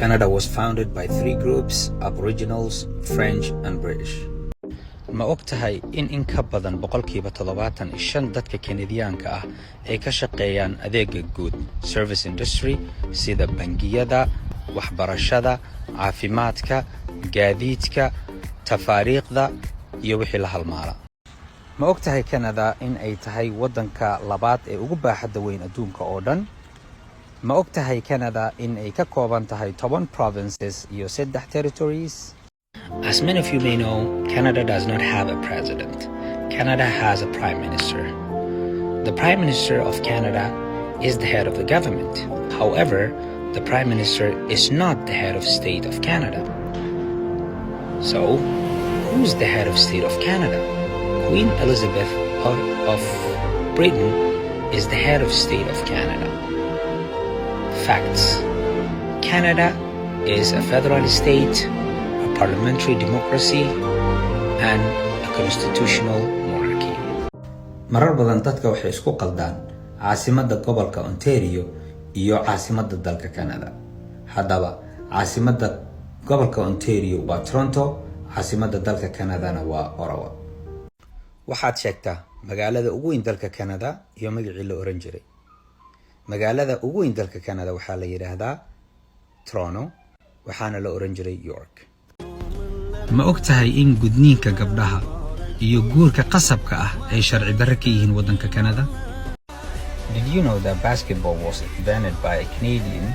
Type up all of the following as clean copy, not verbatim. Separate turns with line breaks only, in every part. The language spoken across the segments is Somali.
Canada was founded by three groups: Aboriginals, French, and British. Ma ogtahay in ka badan boqolkiiba 75 dadka Kanadiyaanka ah ay ka shaqeeyaan adeegga guud service industry sida bangiyada, waxbarashada, caafimaadka, gaadiidka, tafaariiqda iyo wixii la halmaala. Ma ogtahay Canada in ay tahay wadanka labaad ee ugu baaxadda weyn adduunka oo dhan? Ma ogtahay Canada in ay ka kooban tahay 10 provinces iyo 3 territories? As many of you may know, Canada does not have a president. Canada has a prime minister. The prime minister of Canada is the head of the government. However, the prime minister is not the head of state of Canada. So, who's the head of state of Canada? Queen Elizabeth of Britain is the head of state of Canada. Facts: Canada is a federal state, a parliamentary democracy, and a constitutional monarchy. Marar badan dadka waxay isku qaldaan caasimadda gobolka Ontario iyo caasimadda dalka Canada. Haddaba, caasimadda gobolka Ontario waa Toronto, caasimadda dalka Canadana waa Ottawa. Waxaad sheegtaa magaalada ugu weyn dalka Canada iyo magacii la oran jiray. Magaalada ugu weyn dalka Canada waxaa la yiraahdaa Toronto, waxaana la oran jiray York. Ma ogtahay in gudniinka gabdhaha iyo guurka qasabka ah ay sharci darro ka yihiin wadanka Canada? Did you know that basketball was invented by a Canadian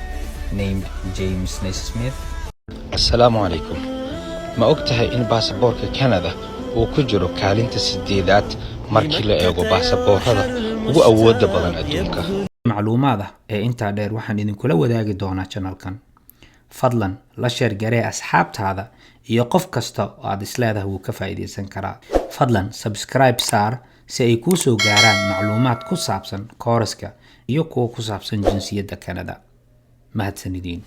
named James Naismith? Assalamu alaikum. Ma ogtahay in baasaboorka Canada uu ku jiro kaalinta 8aad markii la eego baasaboorada ugu awoodda badan adduunka? Macluumaadka ee inta dheer waxaan idinkula wadaagi doonaa channelkan. Fadlan la share garee asxaabtaada iyo qof kasta oo aad isleedahay wuu ka faa'iideysan karaa. Fadlan subscribe saar si ay kuu soo gaaraan macluumaad ku saabsan kooraska iyo kuwa ku saabsan jinsiyadda Canada. Mahadsanidin.